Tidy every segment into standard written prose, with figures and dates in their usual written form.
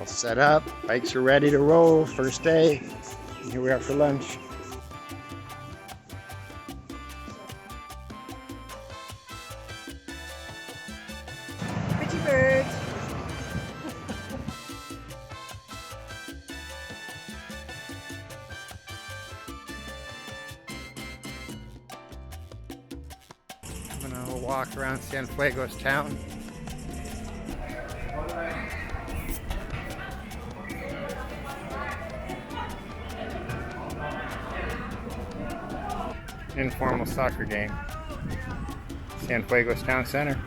All set up, bikes are ready to roll, first day. And here we are for lunch. Pretty bird. I'm gonna walk around Cienfuegos town. Informal soccer game. Cienfuegos Town Center.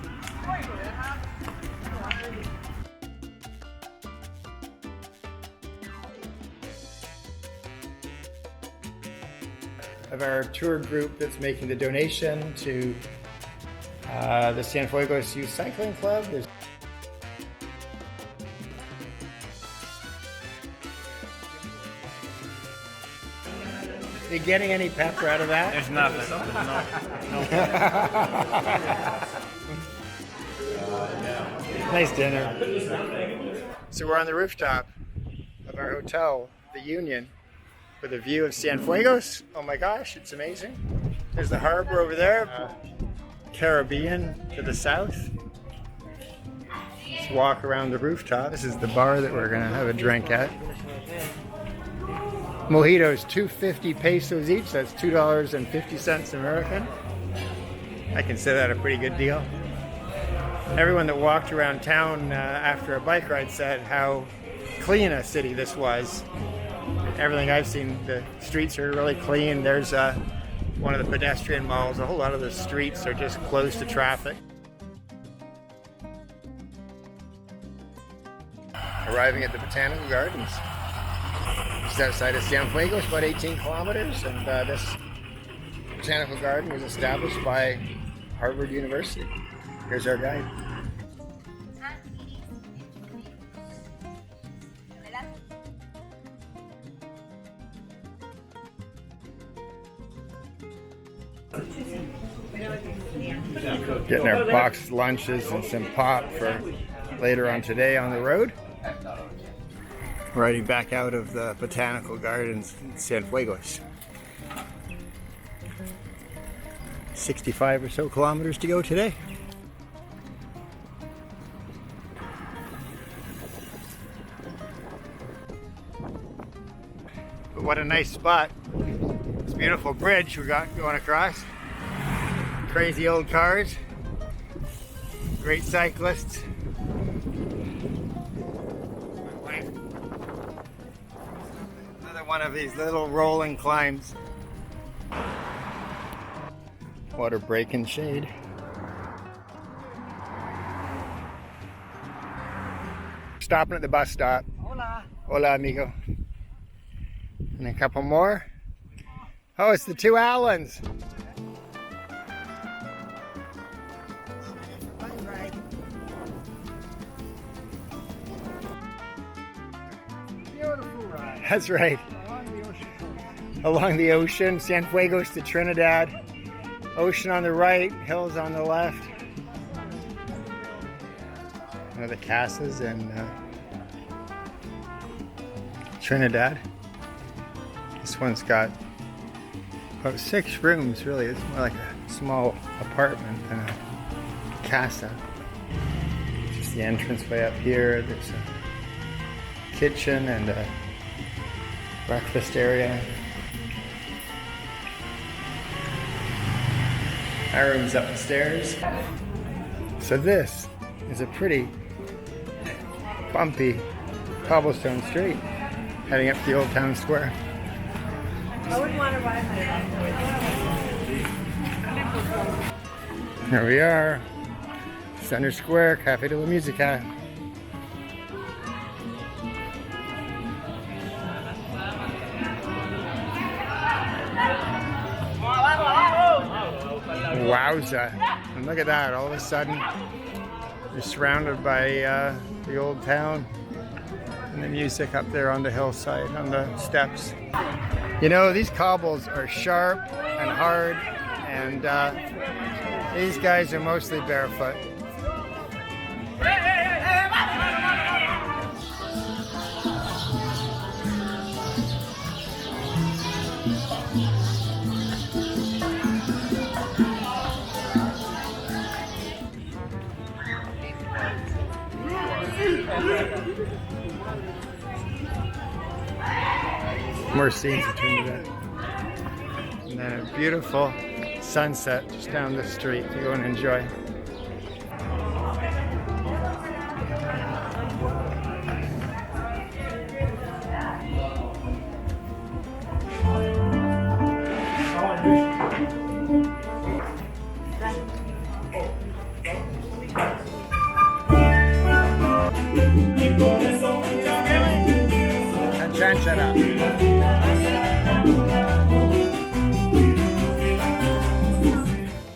Of our tour group that's making the donation to the Cienfuegos Youth Cycling Club. Are you getting any pepper out of that? There's nothing. Nice dinner. So we're on the rooftop of our hotel, the Union, with a view of Cienfuegos. Oh my gosh, it's amazing. There's the harbor over there, Caribbean to the south. Let's walk around the rooftop. This is the bar that we're gonna have a drink at. Mojitos, 250 pesos each. That's $2.50 American. I consider that a pretty good deal. Everyone that walked around town after a bike ride said how clean a city this was. Everything I've seen, the streets are really clean. There's one of the pedestrian malls. A whole lot of the streets are just closed to traffic. Arriving at the Botanical Gardens. Just outside of Cienfuegos, about 18 kilometers, and this botanical garden was established by Harvard University. Here's our guide. Getting our boxed lunches and some pop for later on today on the road. Riding back out of the Botanical Gardens in Cienfuegos. 65 or so kilometers to go today. But what a nice spot. This beautiful bridge we got going across. Crazy old cars. Great cyclists. One of these little rolling climbs. Water break and shade. Stopping at the bus stop. Hola. Hola, amigo. And a couple more. Oh, it's the two Allens. Beautiful ride. That's right. Along the ocean, Cienfuegos to Trinidad. Ocean on the right, hills on the left. One of the casas in Trinidad. This one's got about 6 rooms, really. It's more like a small apartment than a casa. Just the entranceway up here. There's a kitchen and a breakfast area. Our room's up the stairs. So this is a pretty bumpy cobblestone street heading up to the old town square. I wouldn't want to ride Here we are, Center Square, Cafe de la Musica. Wowza. And look at that, all of a sudden you're surrounded by the old town and the music up there on the hillside, on the steps. You know, these cobbles are sharp and hard, and these guys are mostly barefoot. More scenes in Trinidad. And then a beautiful sunset just down the street to go and enjoy.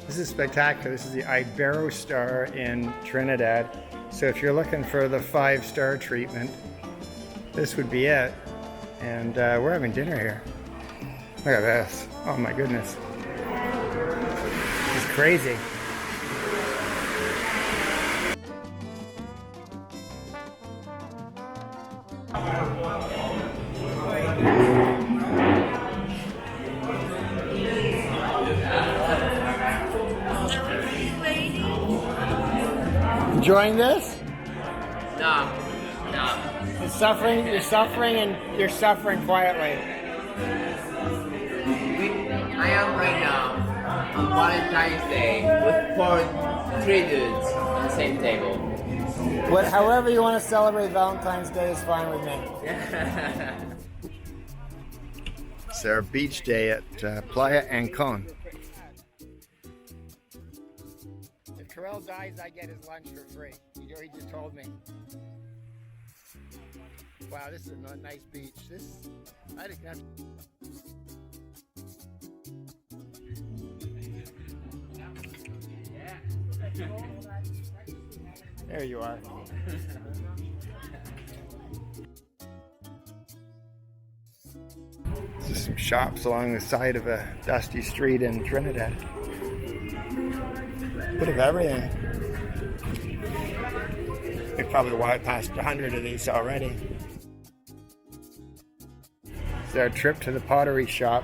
This is spectacular. This is the 𝐰𝐰𝐰𝐰 in Trinidad. So if you're looking for the 5-star treatment, this would be it. And we're having dinner here. Look at this. Oh my goodness. It's crazy. Enjoying this? No. You're suffering and you're suffering quietly. I am right now on Valentine's Day with 3 dudes on the same table. However you want to celebrate Valentine's Day is fine with me. It's our beach day at Playa Girón. If Carell dies, I get his lunch for free. He just told me. Wow, this is a nice beach. I think that's... There you are. Just some shops along the side of a dusty street in Trinidad. Bit of everything. We probably walked past 100 of these already. It's our trip to the pottery shop,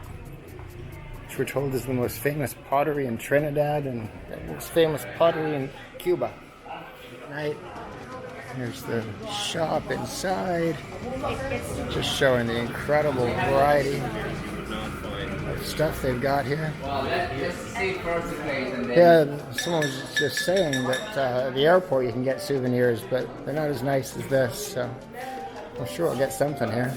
which we're told is the most famous pottery in Trinidad and the most famous pottery in Cuba. Right. Here's the shop inside, just showing the incredible variety of stuff they've got here. Well, let's see first place and then... Yeah, someone was just saying that at the airport you can get souvenirs, but they're not as nice as this, so I'm sure I'll get something here.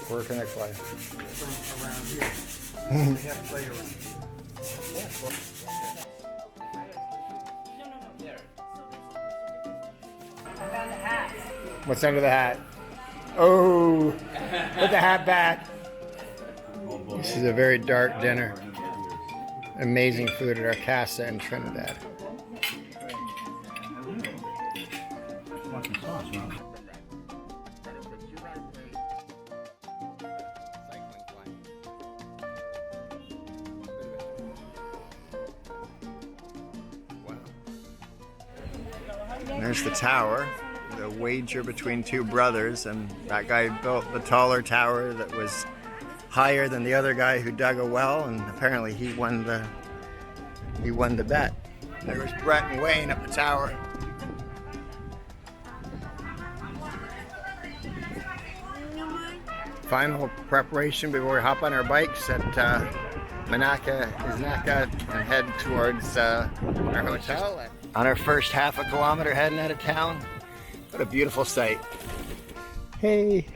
Where can I play? Around here. What's under the hat? Oh, put the hat back. This is a very dark dinner. Amazing food at our casa in Trinidad. There's the tower, the wager between 2 brothers, and that guy built the taller tower that was higher than the other guy who dug a well, and apparently he won the bet. There was Brett and Wayne up the tower. Final preparation before we hop on our bikes at 𝐼𝐼𝐰𝐰𝐰 and head towards our hotel. On our first half a kilometer heading out of town. What a beautiful sight. Hey.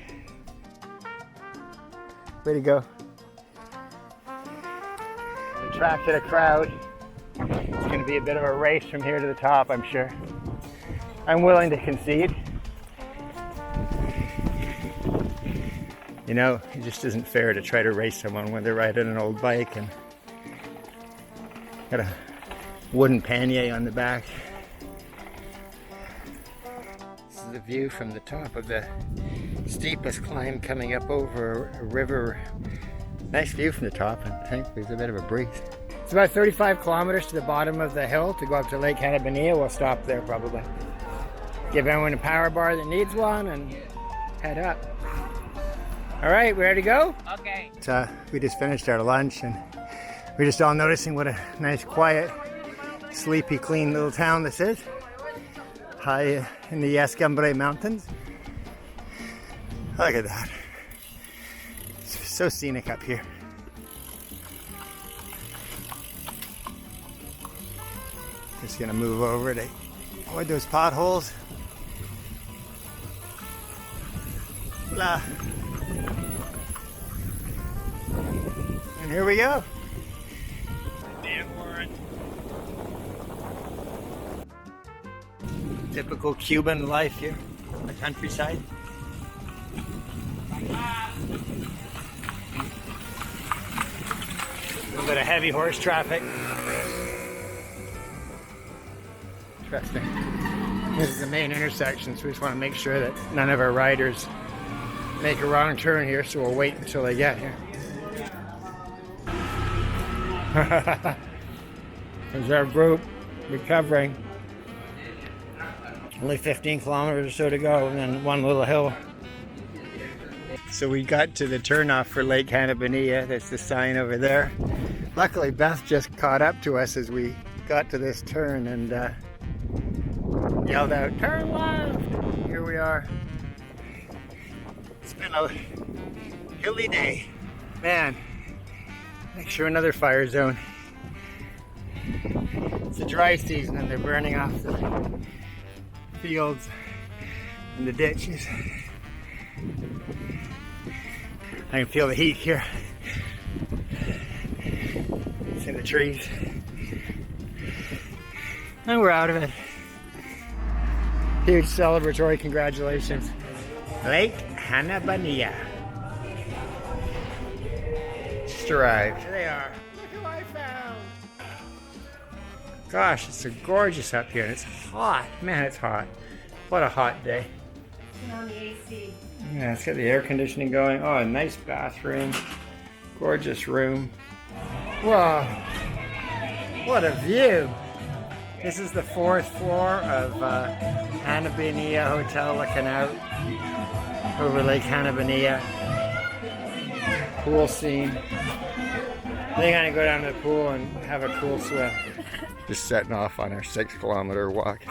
Way to go. Attracted a crowd. It's going to be a bit of a race from here to the top, I'm sure. I'm willing to concede. You know, it just isn't fair to try to race someone when they're riding an old bike and got a wooden pannier on the back. This is the view from the top of the steepest climb coming up over a river. Nice view from the top, and I think there's a bit of a breeze. It's about 35 kilometers to the bottom of the hill to go up to Lake 𝐿𝐵𝐵𝐼𝐻. We'll stop there probably. Give everyone a power bar that needs one and head up. All right, we ready to go? Okay. We just finished our lunch and we're just all noticing what a nice quiet Sleepy, clean little town this is. High in the Escambray Mountains. Look at that. It's so scenic up here. Just gonna move over to avoid those potholes. Blah. And here we go. Typical Cuban life here on the countryside. A little bit of heavy horse traffic. Interesting. This is the main intersection, so we just want to make sure that none of our riders make a wrong turn here, so we'll wait until they get here. There's our group recovering. Only 15 kilometers or so to go, and then one little hill. So we got to the turnoff for 𝐤𝐿𝐵𝐰𝐰. That's the sign over there. Luckily, Beth just caught up to us as we got to this turn and yelled out, "Turn left!" Here we are. It's been a hilly day. Man, make sure another fire zone. It's the dry season and they're burning off the fields and the ditches. I can feel the heat here. It's in the trees. And we're out of it. Huge celebratory congratulations. 𝐤𝐿𝐵𝐰𝐰. Just arrived. Here they are. Look who I found. Gosh, it's so gorgeous up here and it's hot. Man, it's hot. What a hot day. Turn on the AC. Yeah, it's got the air conditioning going. Oh, a nice bathroom. Gorgeous room. Whoa. What a view. This is the 4th floor of 𝐰𝐰𝐰𝐰 Hotel 𝐂𝐻𝐚 over 𝐤𝐿𝐵𝐰𝐰. Pool scene. They're gonna go down to the pool and have a cool swim. Just setting off on our 6-kilometer walk.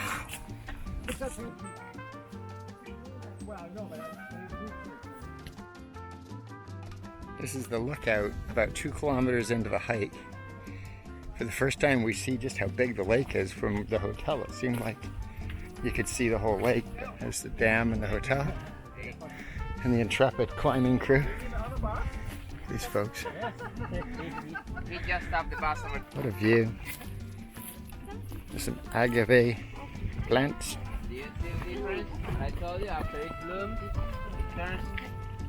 This is the lookout about 2 kilometers into the hike. For the first time we see just how big the lake is from the hotel. It seemed like you could see the whole lake. There's the dam and the hotel. And the intrepid climbing crew. These folks. We just stopped the bus. What a view. There's some agave plants. Do you see the difference? I told you, after it blooms, it turns.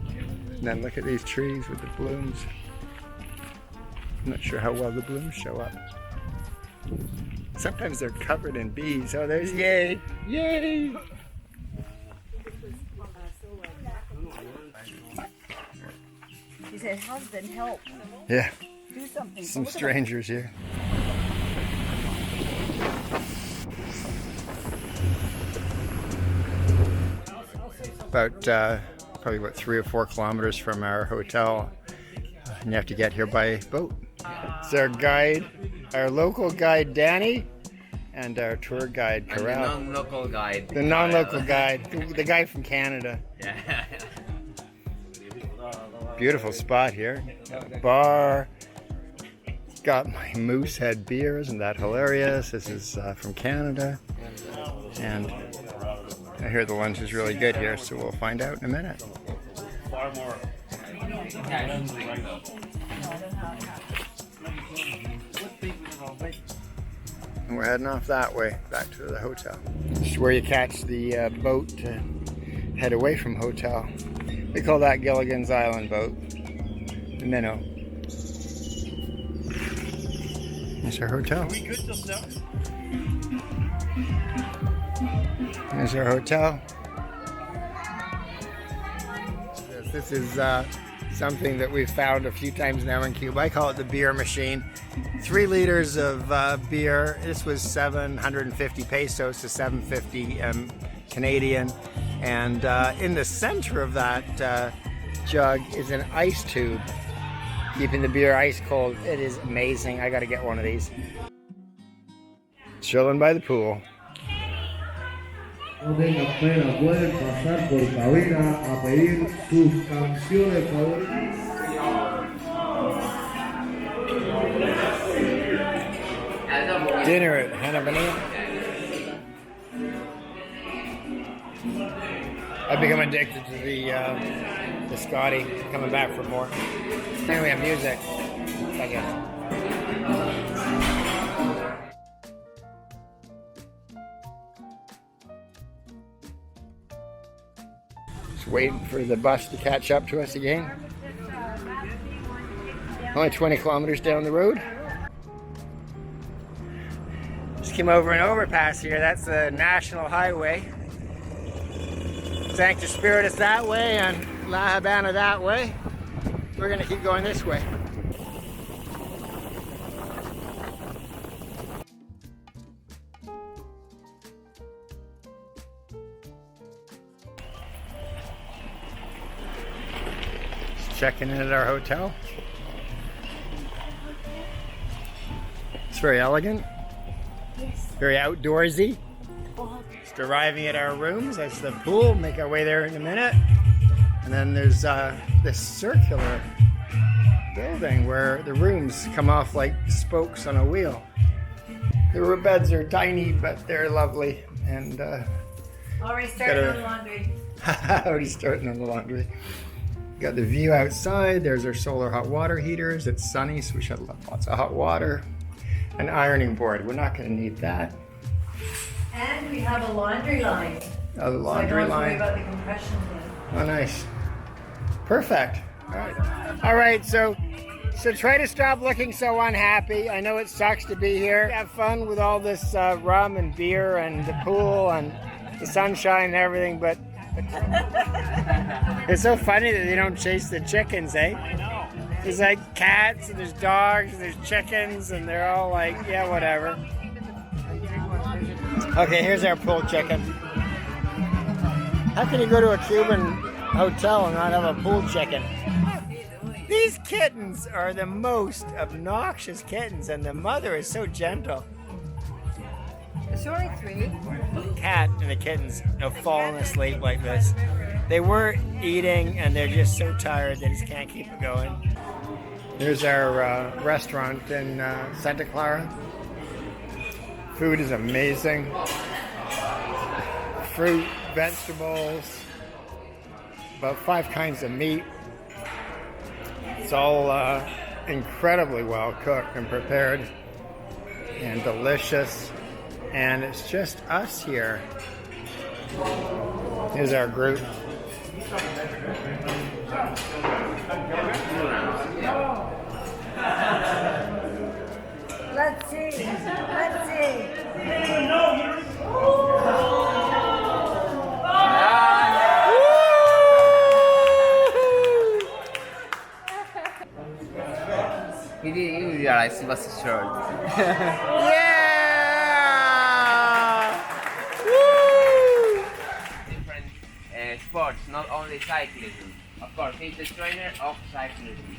And then look at these trees with the blooms. I'm not sure how well the blooms show up. Sometimes they're covered in bees. Oh, there's Yay! Yay! He said, "Husband, help. Yeah, Do something." some strangers here. About probably about 3 or 4 kilometers from our hotel, and you have to get here by boat. It's our guide, our local guide Danny, and our tour guide And the Clara. non-local guide. The non-local guide, the guy from Canada. Yeah. Beautiful spot here. Got a bar. Got my Moose Head beer. Isn't that hilarious? This is from Canada. And I hear the lunch is really good here, so we'll find out in a minute. And we're heading off that way, back to the hotel. This is where you catch the boat to head away from hotel. We call that Gilligan's Island boat, the minnow. There's our hotel. There's our hotel. This is something that we've found a few times now in Cuba. I call it the beer machine. 3 liters of beer. This was 750 pesos to 750 Canadian. And in the center of that jug is an ice tube, keeping the beer ice cold. It is amazing. I got to get one of these. chilling by the pool. No tengan pena, pueden pasar por cabina a pedir sus canciones favoritas. Dinner at 𝐿𝐵𝐴𝐻. I've become addicted to the Scotty, coming back for more. And we have music, I guess. Just waiting for the bus to catch up to us again. Only 20 kilometers down the road. Just came over an overpass here. That's the national highway. Sanctus Spiritus that way and La Habana that way. We're gonna keep going this way. Just checking in at our hotel. It's very elegant. Very outdoorsy. Just arriving at our rooms. That's the pool. Make our way there in a minute. And then there's this circular building where the rooms come off like spokes on a wheel. The beds are tiny, but they're lovely. And Already started on the laundry. already starting on the laundry. Got the view outside. There's our solar hot water heaters. It's sunny, so we should have lots of hot water. An ironing board. We're not going to need that. And we have a laundry line. A laundry so I don't line. have to worry about the compression thing. Oh, nice. Perfect. All right. All right. So try to stop looking so unhappy. I know it sucks to be here. Have fun with all this rum and beer and the pool and the sunshine and everything, but it's so funny that they don't chase the chickens, eh? I know. There's like cats and there's dogs and there's chickens and they're all like, yeah, whatever. Okay, here's our pool chicken. How can you go to a Cuban hotel and not have a pool chicken? These kittens are the most obnoxious kittens and the mother is so gentle. There's only 3. The cat and the kittens have fallen asleep like this. They were eating and they're just so tired they just can't keep it going. Here's our restaurant in Santa Clara. Food is amazing. Fruit, vegetables, about 5 kinds of meat. It's all incredibly well cooked and prepared and delicious. And it's just us here. Here's our group. Let's see. Let's see. He didn't realize he was short. Yeah! Woo! Different sports, not only cyclism. Of course, he's the trainer of cyclism.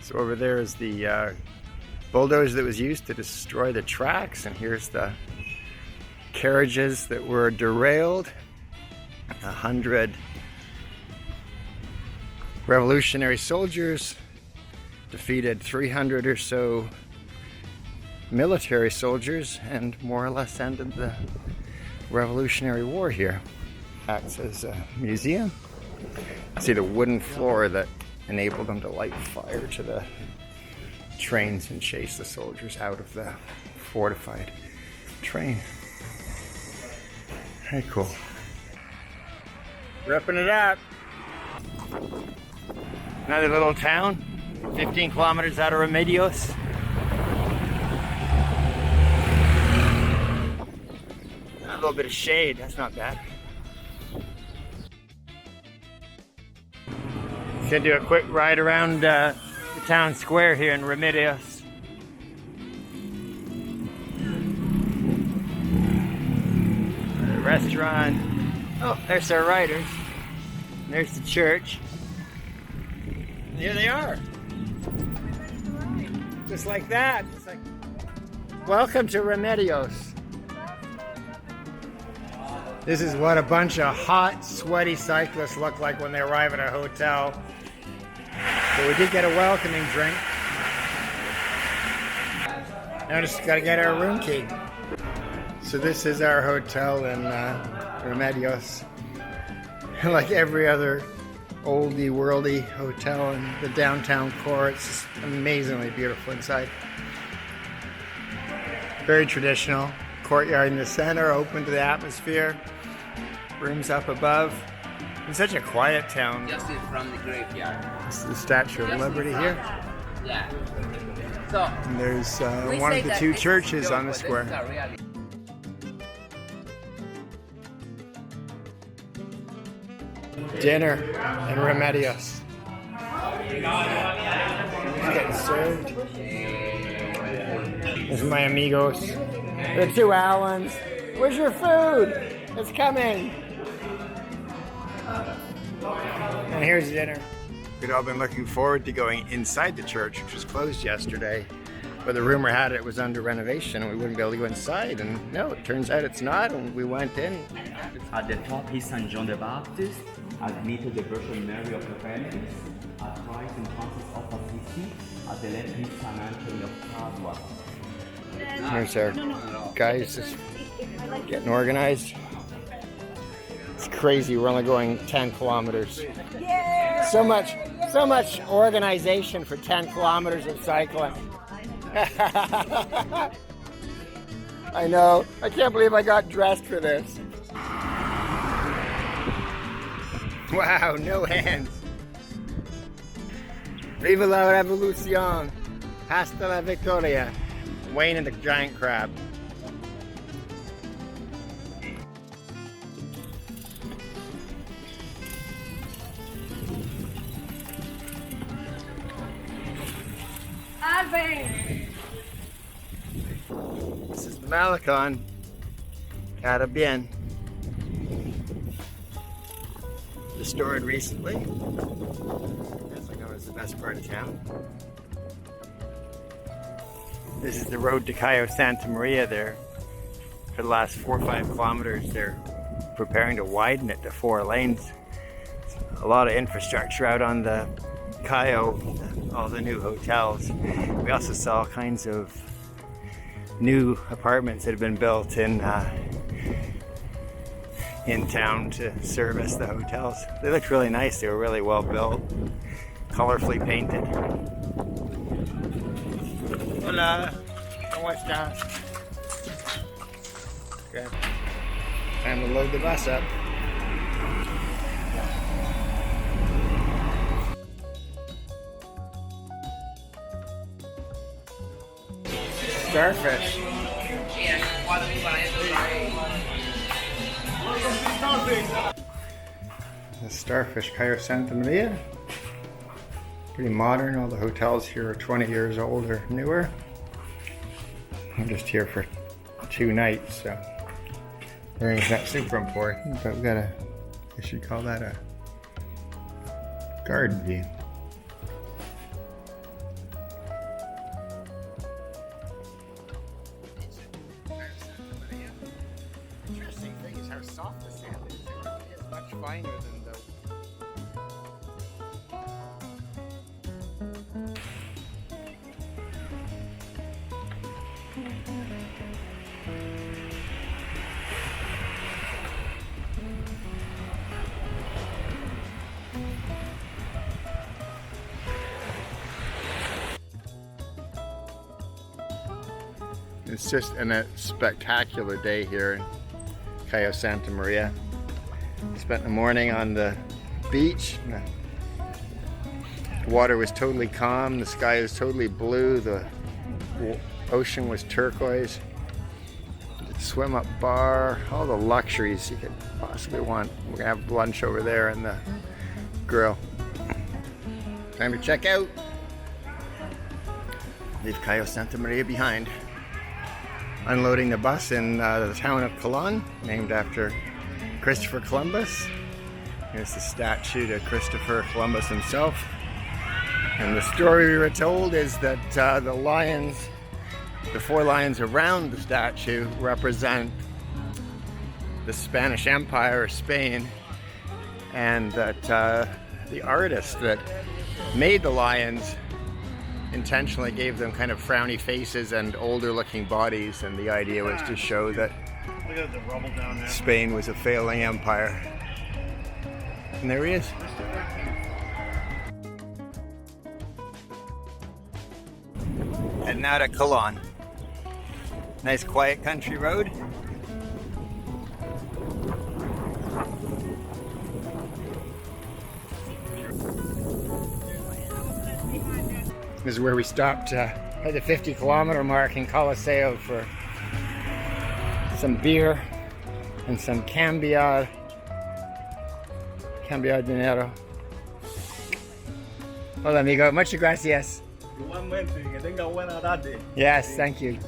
So over there is the bulldozer that was used to destroy the tracks, and here's the carriages that were derailed. 100 revolutionary soldiers defeated 300 or so military soldiers and more or less ended the Revolutionary War here. Acts as a museum. See the wooden floor that enabled them to light fire to the trains and chase the soldiers out of the fortified train. Very cool. Ripping it up. Another little town, 15 kilometers out of Remedios. A little bit of shade, that's not bad. Gonna do a quick ride around the town square here in Remedios. The restaurant. Oh, there's our riders. There's the church. Here they are. Just like that. It's like, welcome to Remedios. This is what a bunch of hot, sweaty cyclists look like when they arrive at a hotel. But we did get a welcoming drink. Now just gotta get our room key. So this is our hotel in Remedios. Like every other oldie worldy hotel in the downtown core, it's just amazingly beautiful inside. Very traditional. Courtyard in the center, open to the atmosphere. Rooms up above. It's such a quiet town. Just in front of the graveyard. This is the Statue of Liberty here. Yeah. So And there's one of the two churches on the square. Dinner in Remedios. It's getting served. This is my amigos. The two Allens. Where's your food? It's coming. And here's dinner. We'd all been looking forward to going inside the church, which was closed yesterday. But the rumor had it was under renovation and we wouldn't be able to go inside. And no, it turns out it's not. And we went in. At the top is St. John the Baptist, admitted the Virgin Mary of the Remedios, at right and Francis of Assisi, at the left is St. Anthony of Padua. Here's our guys just getting organized. It's crazy, we're only going 10 kilometers. So much organization for 10 kilometers of cycling. I know, I can't believe I got dressed for this. Wow, no hands. Viva la revolución. Hasta la victoria. Wayne and the giant crab. This is the Malecon. Cara bien. Restored recently. As I know, it's the best part of town. This is the road to Cayo Santa Maria there. For the last 4 or 5 kilometers, they're preparing to widen it to 4 lanes. A lot of infrastructure out on the Cayo, all the new hotels. We also saw all kinds of new apartments that have been built in town to service the hotels. They looked really nice. They were really well built, colorfully painted. Hola, ¿cómo estás? Okay. Time to load the bus up. Starfish. The Starfish Cayo Santa Maria. Pretty modern. All the hotels here are 20 years old or newer. I'm just here for 2 nights, so everything's not super important, but we got a, I should call that a garden view. Interesting thing is how soft the sand is. It really is much finer than the It's just a spectacular day here in Cayo Santa Maria. Spent the morning on the beach. The water was totally calm. The sky was totally blue. The ocean was turquoise. Swim up bar, all the luxuries you could possibly want. We're gonna have lunch over there in the grill. Time to check out. Leave Cayo Santa Maria behind. Unloading the bus in the town of Colon, named after Christopher Columbus. Here's the statue to Christopher Columbus himself. And the story we were told is that the lions, the 4 lions around the statue, represent the Spanish Empire or Spain, and that the artist that made the lions intentionally gave them kind of frowny faces and older looking bodies, and the idea was to show that Spain was a failing empire. And there he is. And now to Colon. Nice quiet country road. This is where we stopped at the 50-kilometer mark in 𝐿𝐮𝐬𝐜𝐿 for some beer and some cambio dinero. Hola amigo, muchas gracias. Igualmente, que tenga buena tarde. Yes, thank you.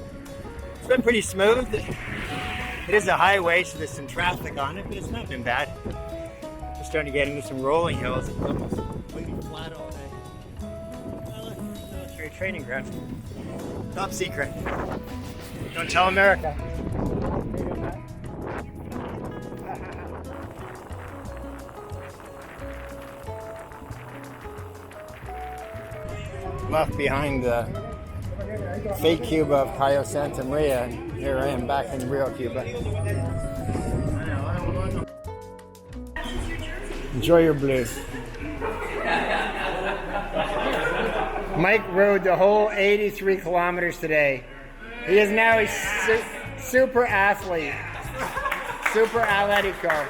It's been pretty smooth. It is a highway, so there's some traffic on it, but it's not been bad. We're starting to get into some rolling hills. It's almost completely flat all day. Military training ground. Top secret. Don't tell America. Left behind the fake Cuba of Cayo Santa Maria, and here I am back in real Cuba. Enjoy your blues. Mike rode the whole 83 kilometers today. He is now a super athlete. Super 𝐿𝐵𝐿𝐼𝐞.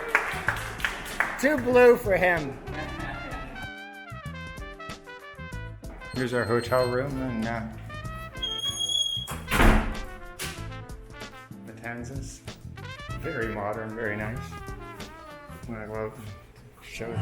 Too blue for him. Here's our hotel room in Matanzas. Very modern, very nice. I'm gonna go out and show you.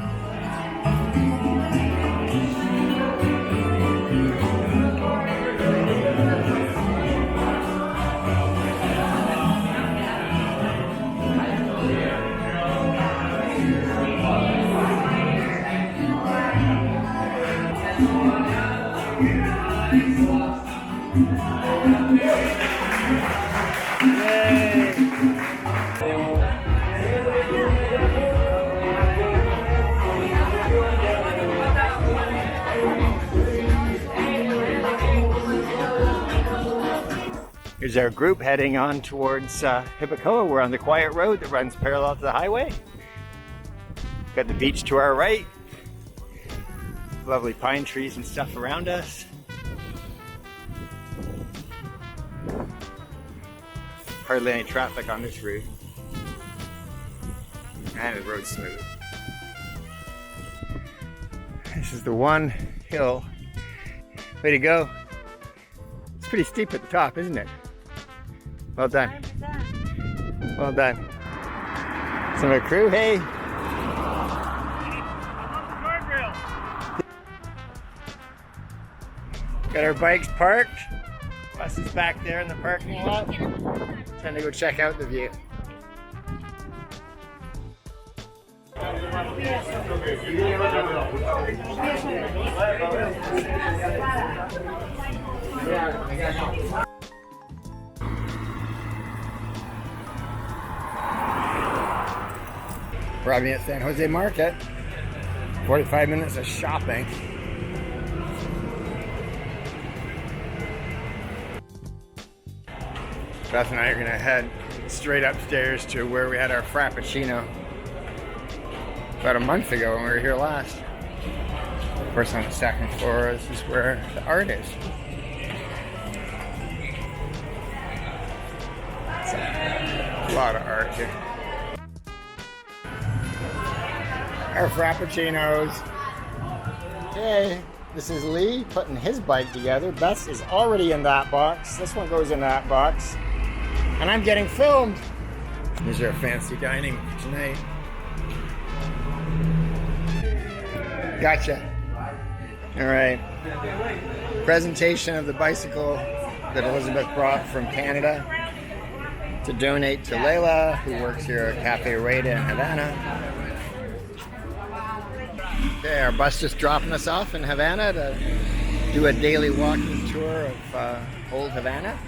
Here's our group heading on towards 𝐼𝐵𝐿𝐼. We're on the quiet road that runs parallel to the highway. Got the beach to our right. Lovely pine trees and stuff around us. Hardly any traffic on this route. And the road's smooth. This is the one hill. Way to go. It's pretty steep at the top, isn't it? Well done. Well done. Some of the crew, hey. Got our bikes parked. Bus is back there in the parking lot. Time to go check out the view. Arriving at San Jose Market. 45 minutes of shopping. Beth and I are going to head straight upstairs to where we had our Frappuccino about a month ago when we were here last. Of course, on the second floor, this is where the art is. It's a lot of art here. Our Frappuccinos. Okay, this is Lee putting his bike together. Bess is already in that box. This one goes in that box. And I'm getting filmed. Here's our fancy dining tonight. Gotcha. All right. Presentation of the bicycle that Elizabeth brought from Canada to donate to Layla, who works here at Cafe Reda in Havana. Okay, our bus just dropping us off in Havana to do a daily walking tour of Old Havana.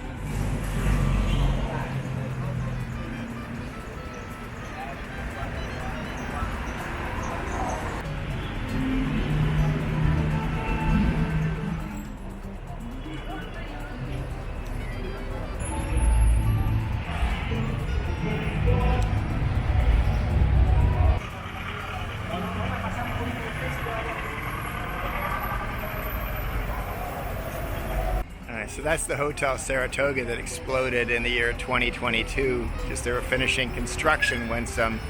So that's the Hotel Saratoga that exploded in the year 2022. Just they were finishing construction when some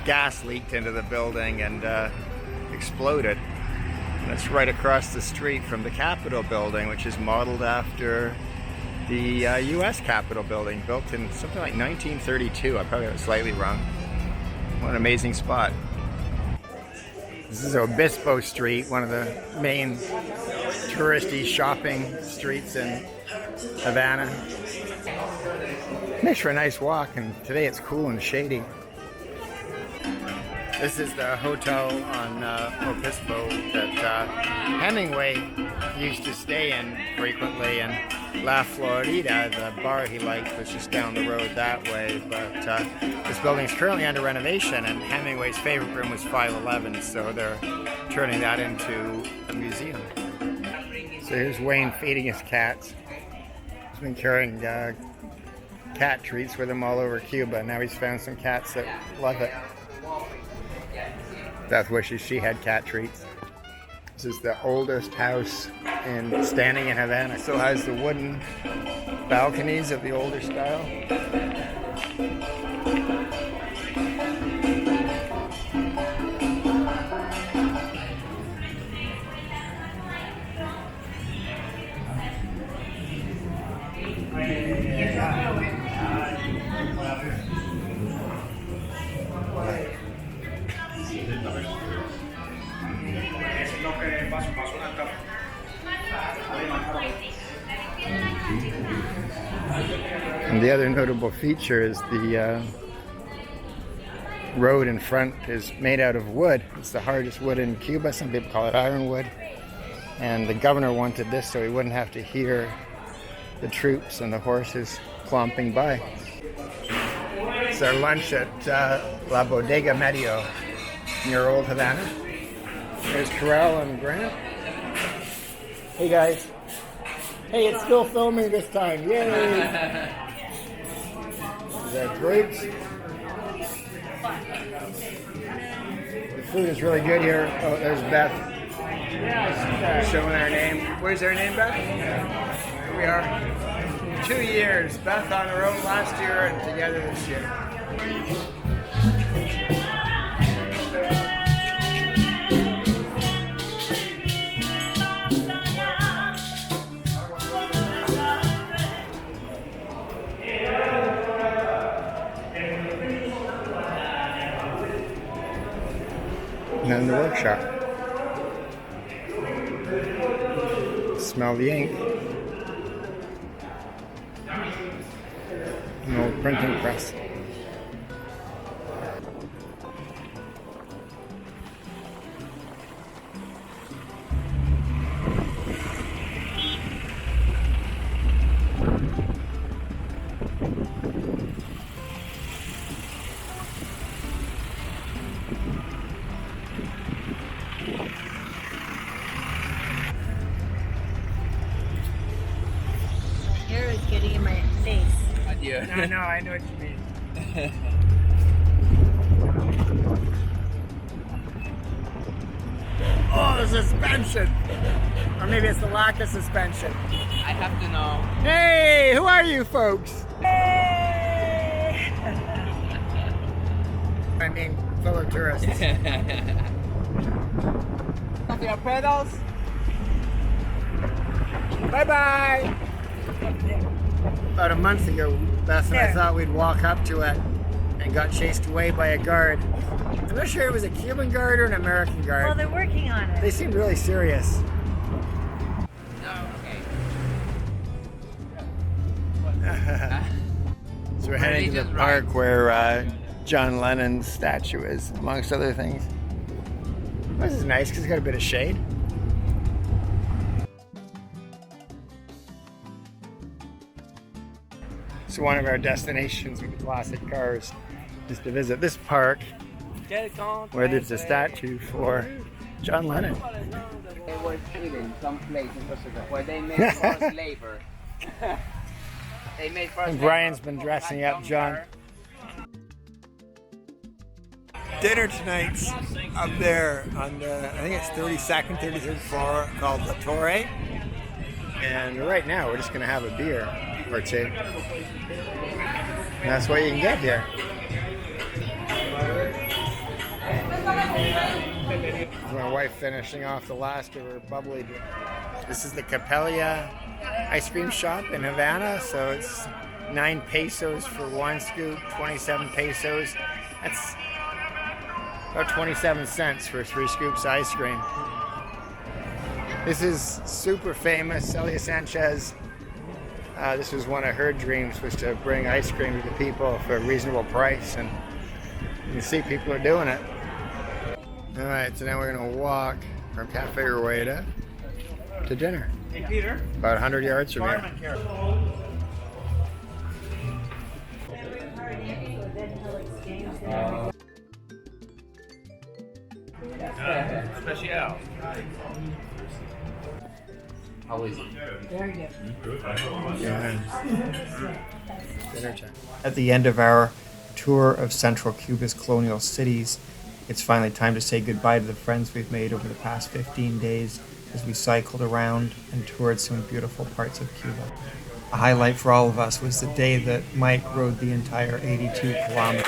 gas leaked into the building and exploded. And that's right across the street from the Capitol building, which is modeled after the U.S. Capitol building, built in something like 1932. I probably got it slightly wrong. What an amazing spot. This is Obispo Street, one of the main touristy shopping streets in Havana. Makes for a nice walk, and today it's cool and shady. This is the hotel on Obispo that Hemingway used to stay in frequently, and La Florida, the bar he liked, was just down the road that way. But this building is currently under renovation, and Hemingway's favorite room was 511, so they're turning that into a museum. So here's Wayne feeding his cats. He's been carrying cat treats with him all over Cuba. Now he's found some cats that love it. Beth wishes she had cat treats. This is the oldest house standing in Havana. Still has the wooden balconies of the older style. And the other notable feature is the road in front is made out of wood. It's the hardest wood in Cuba. Some people call it ironwood. And the governor wanted this so he wouldn't have to hear the troops and the horses clomping by. It's our lunch at La Bodega Medio near Old Havana. There's Corral and Grant. Hey guys. Hey, it's still filming this time. Yay! Is that grapes? The food is really good here. Oh, there's Beth. Showing our name. Where's our name, Beth? Here we are. 2 years. Beth on her own last year and together this year. And then the workshop. Smell the ink. An old printing press. Hair is getting in my face. No, I know what you mean. Oh, the suspension! Or maybe it's the lack of suspension. I have to know. Hey, who are you folks? Hey! I mean, fellow tourists. Your pedals? Bye-bye! About a month ago, Beth and I thought we'd walk up to it and got chased away by a guard. I'm not sure it was a Cuban guard or an American guard. Well, they're working on it. They seemed really serious. No, So we're heading to the park where John Lennon's statue is, amongst other things. This is nice because it's got a bit of shade. So one of our destinations with the classic cars is to visit this park where there's a statue for John Lennon. They were hidden some places where they made forced labor. They made forced labor. Brian's been dressing up John. Dinner tonight's up there on the, I think it's 32nd, 33rd floor, called the Torre. And right now we're just going to have a beer or two. And that's what you can get here. My wife finishing off the last of her bubbly drink. This is the 𝐿𝐵𝐾 ice cream shop in Havana. So it's 9 pesos for 1 scoop, 27 pesos. That's about 27 cents for 3 scoops of ice cream. This is super famous, 𝐿𝐵𝐾. This was one of her dreams, was to bring ice cream to the people for a reasonable price, and you can see people are doing it. All right, so now we're gonna walk from Cafe Rueda to dinner. Hey, Peter. About 100 yards from here. Special. How is it? Very good. Dinner time. At the end of our tour of Central Cuba's colonial cities, it's finally time to say goodbye to the friends we've made over the past 15 days as we cycled around and toured some beautiful parts of Cuba. A highlight for all of us was the day that Mike rode the entire 82 kilometers.